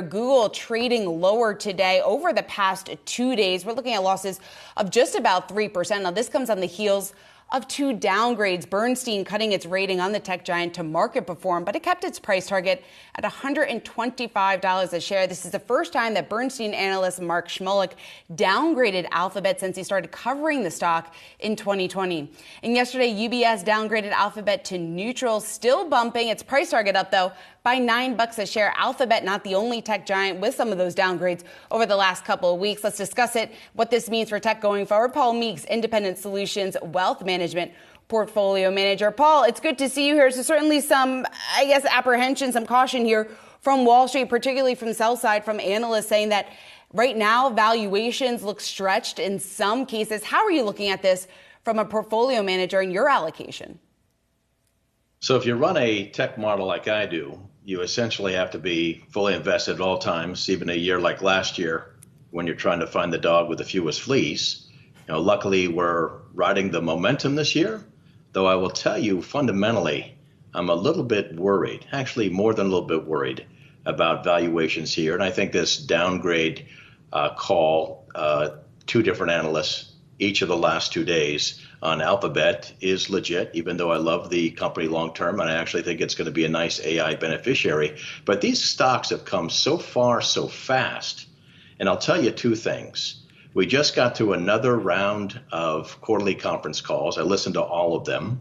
Google trading lower today over the past 2 days. We're looking at losses of just about 3%. Now, this comes on the heels of two downgrades. Bernstein cutting its rating on the tech giant to market perform, but it kept its price target at $125 a share. This is the first time that Bernstein analyst Mark Shmulik downgraded Alphabet since he started covering the stock in 2020. And yesterday, UBS downgraded Alphabet to neutral, still bumping its price target up, though, by $9 a share. Alphabet, not the only tech giant with some of those downgrades over the last couple of weeks. Let's discuss it, what this means for tech going forward. Paul Meeks, Independent Solutions Wealth Management Portfolio Manager. Paul, it's good to see you here. So certainly some, apprehension, some caution here from Wall Street, particularly from the sell side, from analysts saying that right now valuations look stretched in some cases. How are you looking at this from a portfolio manager in your allocation? So if you run a tech model like I do, you essentially have to be fully invested at all times, even a year like last year when you're trying to find the dog with the fewest fleas. Luckily, we're riding the momentum this year, though I will tell you fundamentally, I'm a little bit worried, actually more than a little bit worried about valuations here. And I think this downgrade call, two different analysts each of the last 2 days on Alphabet is legit, even though I love the company long term, and I actually think it's going to be a nice AI beneficiary. But these stocks have come so far so fast. And I'll tell you two things. We just got through another round of quarterly conference calls. I listened to all of them.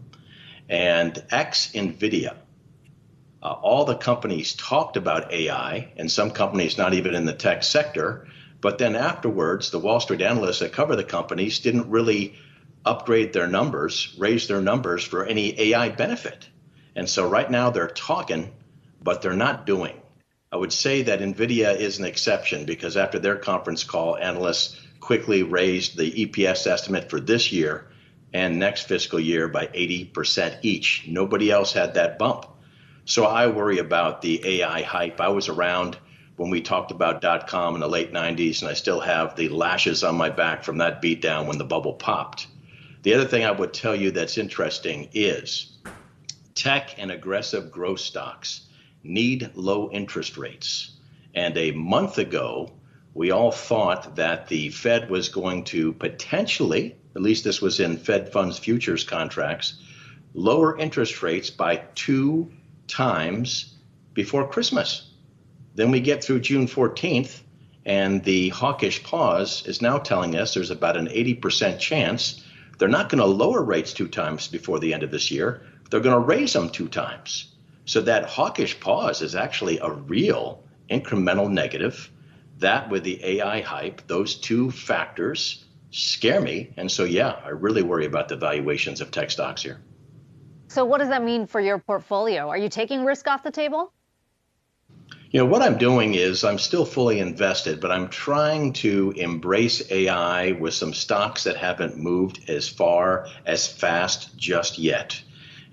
And NVIDIA, all the companies talked about AI, and some companies not even in the tech sector. But then afterwards, the Wall Street analysts that cover the companies didn't really upgrade their numbers, raise their numbers for any AI benefit. And so right now they're talking, but they're not doing. I would say that NVIDIA is an exception because after their conference call, analysts quickly raised the EPS estimate for this year and next fiscal year by 80% each. Nobody else had that bump. So I worry about the AI hype. I was around when we talked about .com in the late 90s, and I still have the lashes on my back from that beatdown when the bubble popped. The other thing I would tell you that's interesting is tech and aggressive growth stocks need low interest rates. And a month ago, we all thought that the Fed was going to potentially, at least this was in Fed funds futures contracts, lower interest rates by 2 times before Christmas. Then we get through June 14th, and the hawkish pause is now telling us there's about an 80% chance they're not going to lower rates 2 times before the end of this year. They're going to raise them 2 times. So that hawkish pause is actually a real incremental negative. That with the AI hype, those 2 factors scare me. And so, yeah, I really worry about the valuations of tech stocks here. So what does that mean for your portfolio? Are you taking risk off the table? What I'm doing is I'm still fully invested, but I'm trying to embrace AI with some stocks that haven't moved as far, as fast just yet.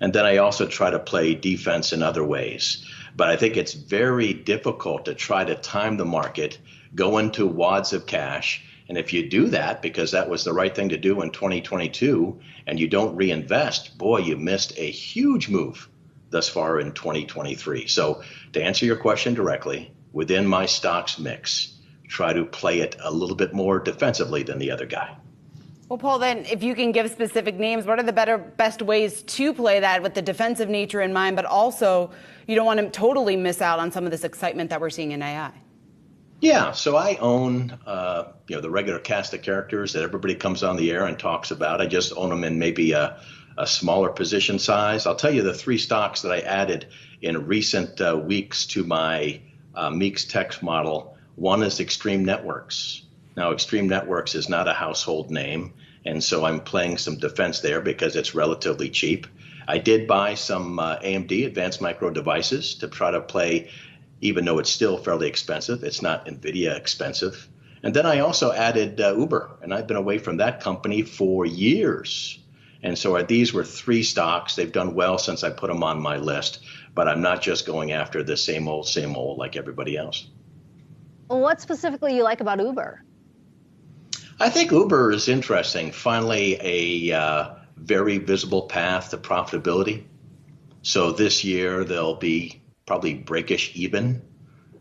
And then I also try to play defense in other ways. But I think it's very difficult to try to time the market, go into wads of cash. And if you do that, because that was the right thing to do in 2022, and you don't reinvest, boy, you missed a huge move thus far in 2023. So to answer your question directly, within my stocks mix, try to play it a little bit more defensively than the other guy. Well, Paul, then if you can give specific names, what are the best ways to play that with the defensive nature in mind, but also you don't want to totally miss out on some of this excitement that we're seeing in AI? Yeah, so I own the regular cast of characters that everybody comes on the air and talks about. I just own them in maybe a smaller position size. I'll tell you the 3 stocks that I added in recent weeks to my Meeks Tech model. One is Extreme Networks. Now, Extreme Networks is not a household name, and so I'm playing some defense there because it's relatively cheap. I did buy some AMD, Advanced Micro Devices, to try to play, even though it's still fairly expensive. It's not NVIDIA expensive. And then I also added Uber, and I've been away from that company for years. And so these were 3 stocks. They've done well since I put them on my list, but I'm not just going after the same old like everybody else. Well, what specifically you like about Uber? I think Uber is interesting. Finally, a very visible path to profitability. So this year they'll be probably breakish even.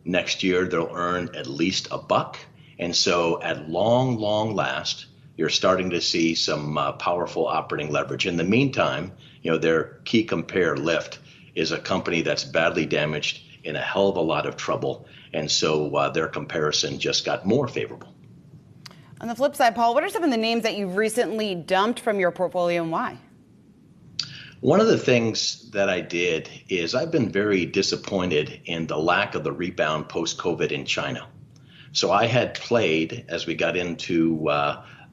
Next year, they'll earn at least $1. And so at long last, you're starting to see some powerful operating leverage. In the meantime, their key compare Lyft is a company that's badly damaged, in a hell of a lot of trouble. And so their comparison just got more favorable. On the flip side, Paul, what are some of the names that you've recently dumped from your portfolio and why? One of the things that I did is I've been very disappointed in the lack of the rebound post-COVID in China. So I had played, as we got into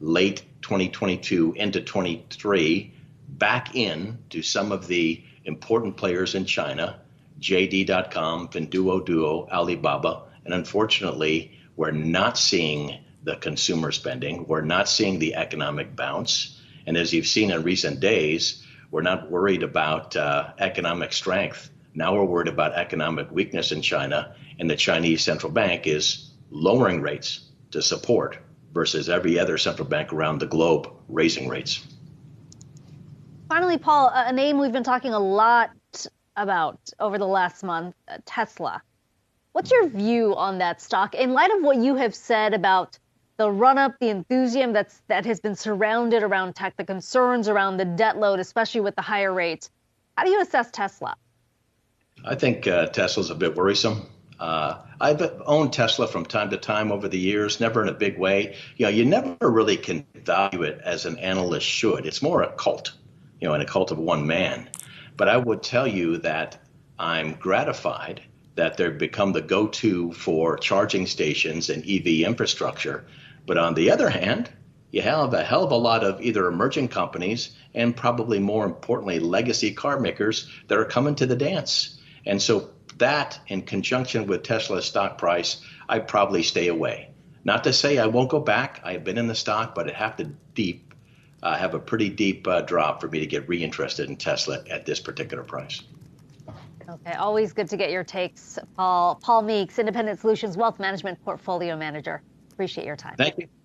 late 2022 into 23, back in to some of the important players in China, JD.com, Pinduoduo, Alibaba, and unfortunately, we're not seeing the consumer spending. We're not seeing the economic bounce. And as you've seen in recent days, we're not worried about economic strength. Now we're worried about economic weakness in China, and the Chinese central bank is lowering rates to support versus every other central bank around the globe raising rates. Finally, Paul, a name we've been talking a lot about over the last month, Tesla. What's your view on that stock in light of what you have said about the run-up, the enthusiasm that has been surrounded around tech, the concerns around the debt load, especially with the higher rates? How do you assess Tesla? I think Tesla's a bit worrisome. I've owned Tesla from time to time over the years, never in a big way. You never really can value it as an analyst should. It's more a cult, and a cult of one man. But I would tell you that I'm gratified that they've become the go-to for charging stations and EV infrastructure. But on the other hand, you have a hell of a lot of either emerging companies and probably more importantly, legacy car makers that are coming to the dance. And so that in conjunction with Tesla's stock price, I'd probably stay away. Not to say I won't go back. I've been in the stock, but it'd have to have a pretty deep drop for me to get reinterested in Tesla at this particular price. Okay, always good to get your takes, Paul. Paul Meeks, Independent Solutions Wealth Management Portfolio Manager. Appreciate your time. Thank you.